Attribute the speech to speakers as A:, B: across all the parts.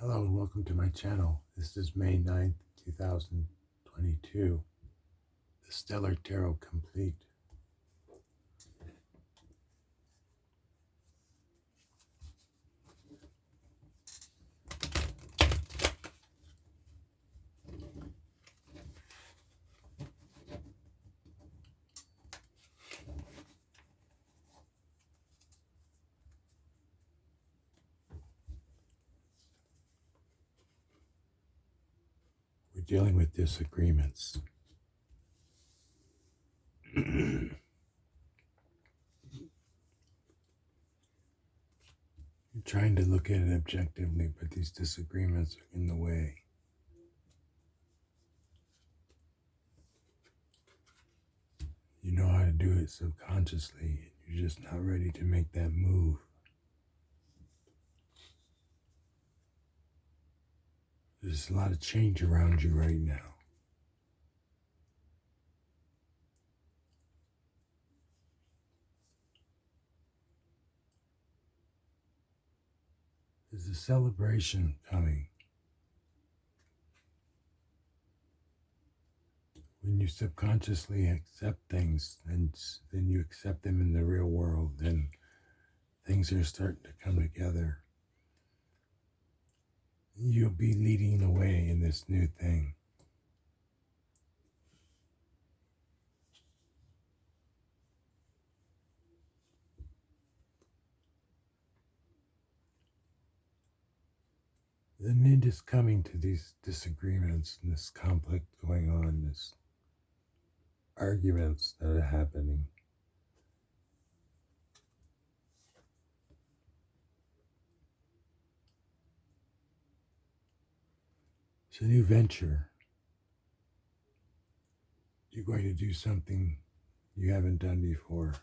A: Hello and welcome to my channel. This is May 9th, 2022. The Stellar Tarot Complete. We're dealing with disagreements. You're trying to look at it objectively, but these disagreements are in the way. You know how to do it subconsciously. You're just not ready to make that move. There's a lot of change around you right now. There's a celebration coming. When you subconsciously accept things, and then you accept them in the real world, then things are starting to come together. You'll be leading the way in this new thing. The end is coming to these disagreements and this conflict going on, this arguments that are happening. It's a new venture. You're going to do something you haven't done before.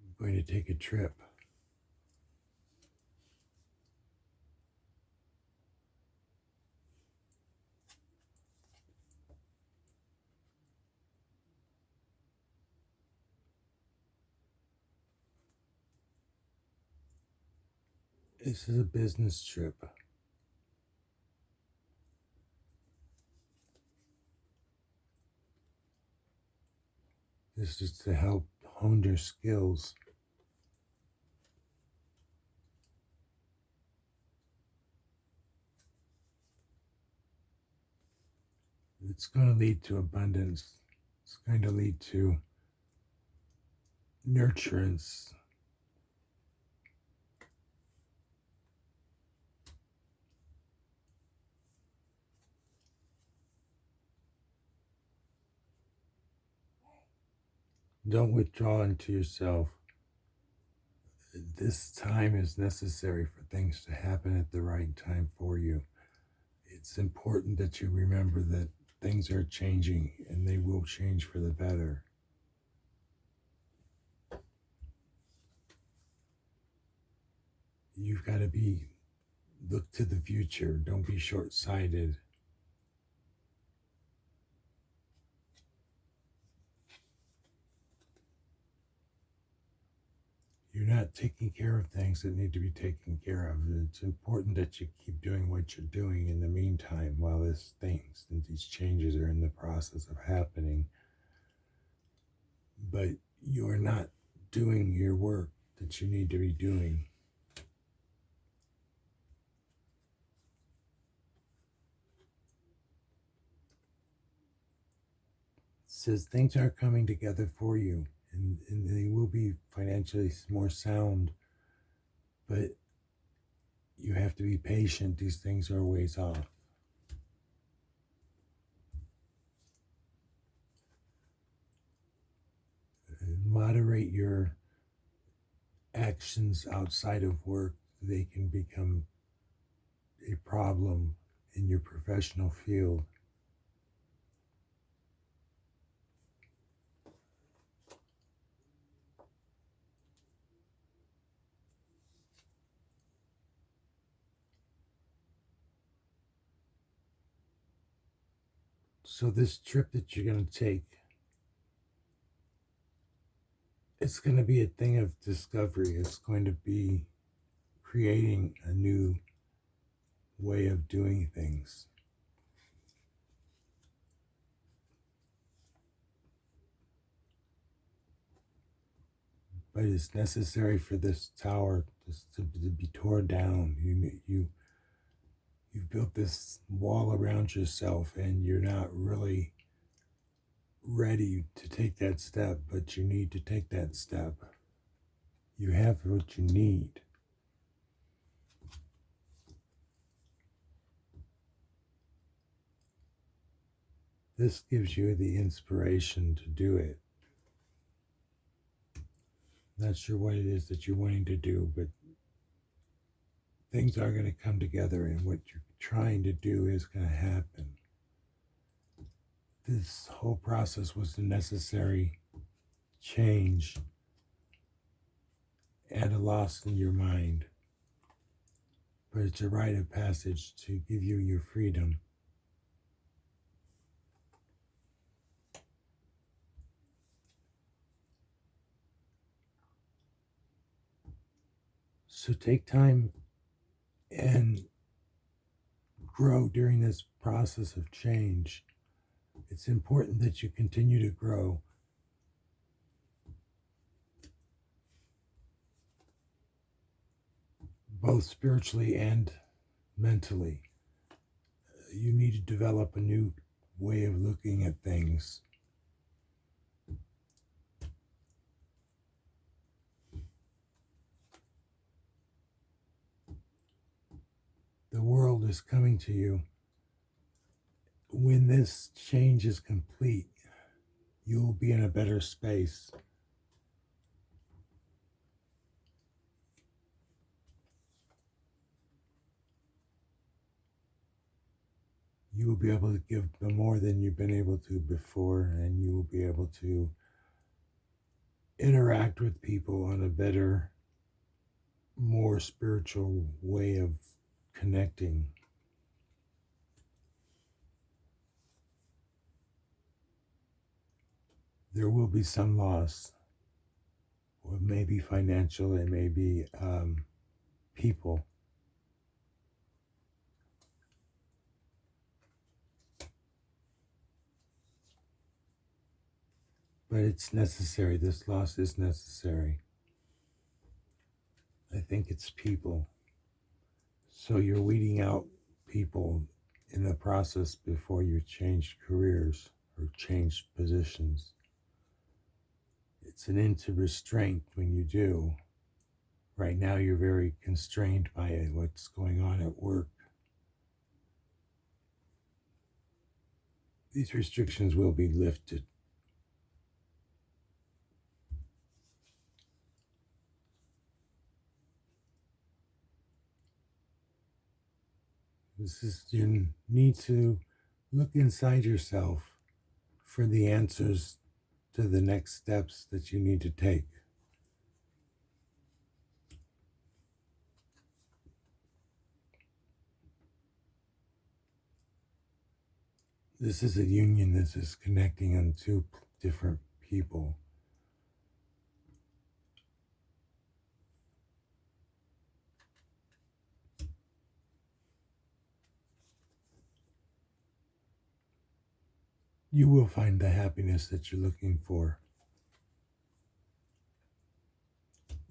A: You're going to take a trip. This is a business trip. This is to help hone your skills. It's going to lead to abundance. It's going to lead to nurturance. Don't withdraw into yourself. This time is necessary for things to happen at the right time for you. It's important that you remember that things are changing and they will change for the better. You've got to look to the future. Don't be short-sighted. You're not taking care of things that need to be taken care of. It's important that you keep doing what you're doing in the meantime while these changes are in the process of happening. But you're not doing your work that you need to be doing. It says things are coming together for you. And they will be financially more sound, but you have to be patient. These things are a ways off. Moderate your actions outside of work. They can become a problem in your professional field. So this trip that you're going to take, it's going to be a thing of discovery. It's going to be creating a new way of doing things. But it's necessary for this tower to be torn down. You've built this wall around yourself, and you're not really ready to take that step, but you need to take that step. You have what you need. This gives you the inspiration to do it. Not sure what it is that you're wanting to do, but things are going to come together, and what you're trying to do is going to happen. This whole process was a necessary change and a loss in your mind, but it's a rite of passage to give you your freedom. So take time and grow during this process of change. It's important that you continue to grow. Both spiritually and mentally. You need to develop a new way of looking at things. The world is coming to you. When this change is complete, you will be in a better space. You will be able to give more than you've been able to before, and you will be able to interact with people on a better, more spiritual way of connecting. There will be some loss. It may be financial, it may be people. But it's necessary. This loss is necessary. I think it's people. So you're weeding out people in the process before you change careers or change positions. It's an into restraint when you do. Right now you're very constrained by what's going on at work. These restrictions will be lifted. You need to look inside yourself for the answers to the next steps that you need to take. This is a union. This is connecting on two different people. You will find the happiness that you're looking for.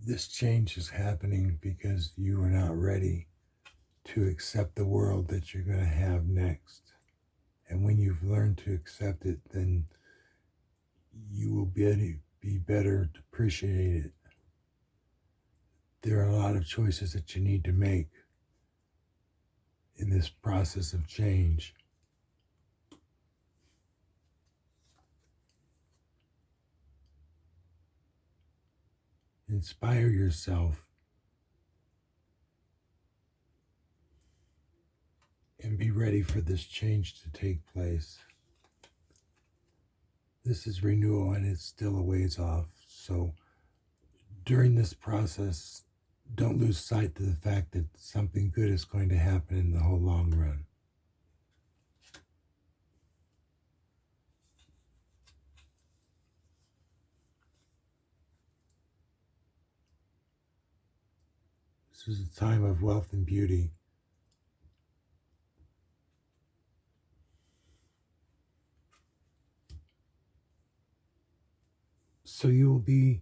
A: This change is happening because you are not ready to accept the world that you're going to have next. And when you've learned to accept it, then you will be better to appreciate it. There are a lot of choices that you need to make in this process of change. Inspire yourself and be ready for this change to take place. This is renewal, and it's still a ways off. So during this process, don't lose sight of the fact that something good is going to happen in the whole long run. This is a time of wealth and beauty. So you will be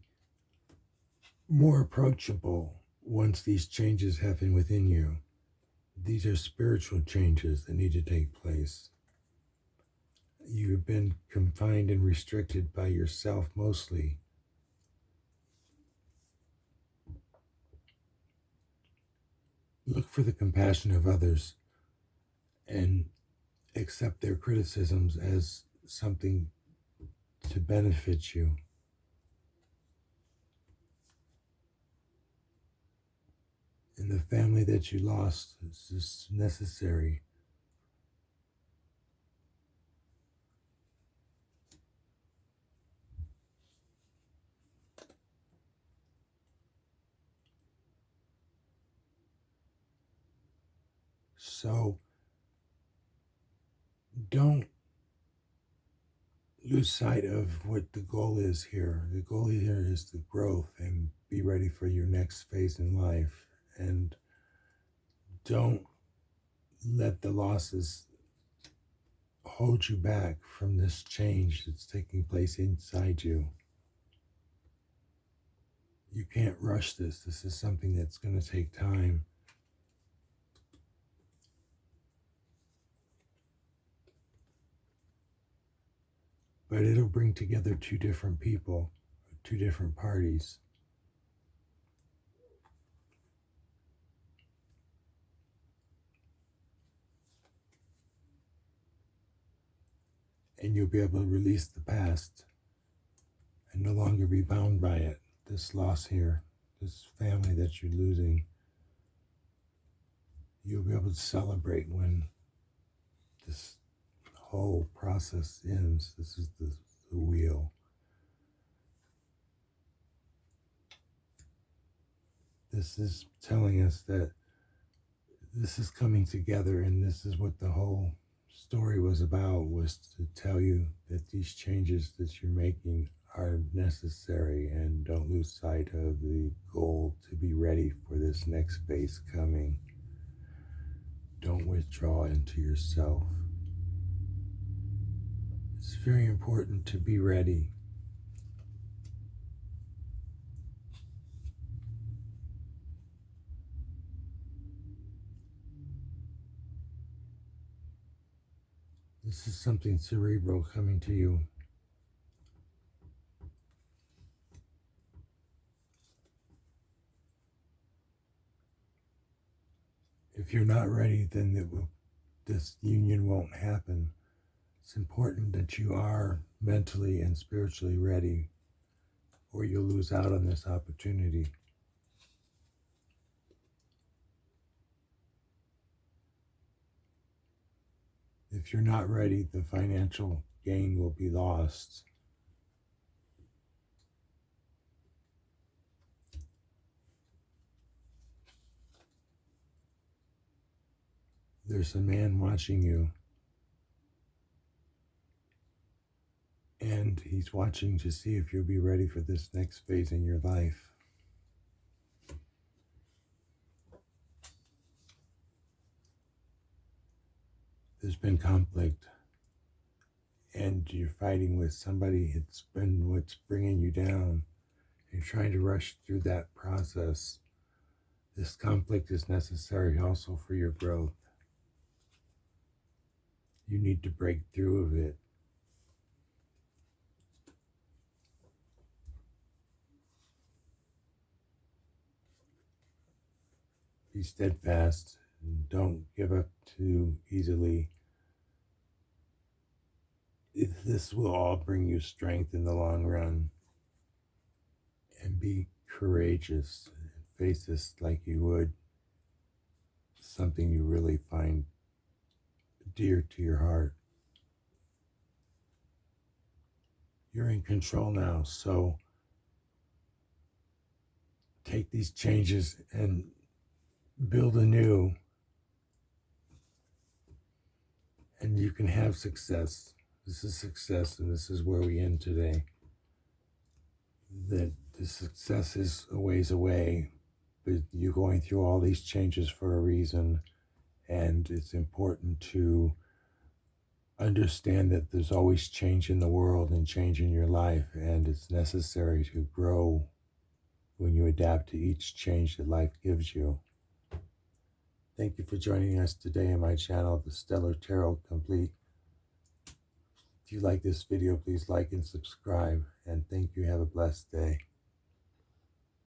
A: more approachable once these changes happen within you. These are spiritual changes that need to take place. You've been confined and restricted by yourself mostly. Look for the compassion of others and accept their criticisms as something to benefit you. And the family that you lost is just necessary. So don't lose sight of what the goal is here. The goal here is the growth and be ready for your next phase in life. And don't let the losses hold you back from this change that's taking place inside you. You can't rush this. This is something that's going to take time. But it'll bring together two different people, two different parties. And you'll be able to release the past and no longer be bound by it. This loss here, this family that you're losing, you'll be able to celebrate when this whole process ends. This is the wheel. This is telling us that this is coming together, and this is what the whole story was about, was to tell you that these changes that you're making are necessary, and don't lose sight of the goal to be ready for this next phase coming. Don't withdraw into yourself. It's very important to be ready. This is something cerebral coming to you. If you're not ready, then this union won't happen. It's important that you are mentally and spiritually ready, or you'll lose out on this opportunity. If you're not ready, the financial gain will be lost. There's a man watching you, and he's watching to see if you'll be ready for this next phase in your life. There's been conflict, and you're fighting with somebody. It's been what's bringing you down. You're trying to rush through that process. This conflict is necessary also for your growth. You need to break through of it. Be steadfast and don't give up too easily. This will all bring you strength in the long run. And be courageous and face this like you would something you really find dear to your heart. You're in control now, so take these changes and build anew, and you can have success. This is success, and this is where we end today. That the success is a ways away, But you're going through all these changes for a reason, and it's important to understand that there's always change in the world and change in your life, and it's necessary to grow when you adapt to each change that life gives you. Thank you for joining us today on my channel, The Stellar Tarot Complete. If you like this video, please like and subscribe, and thank you. Have a blessed day.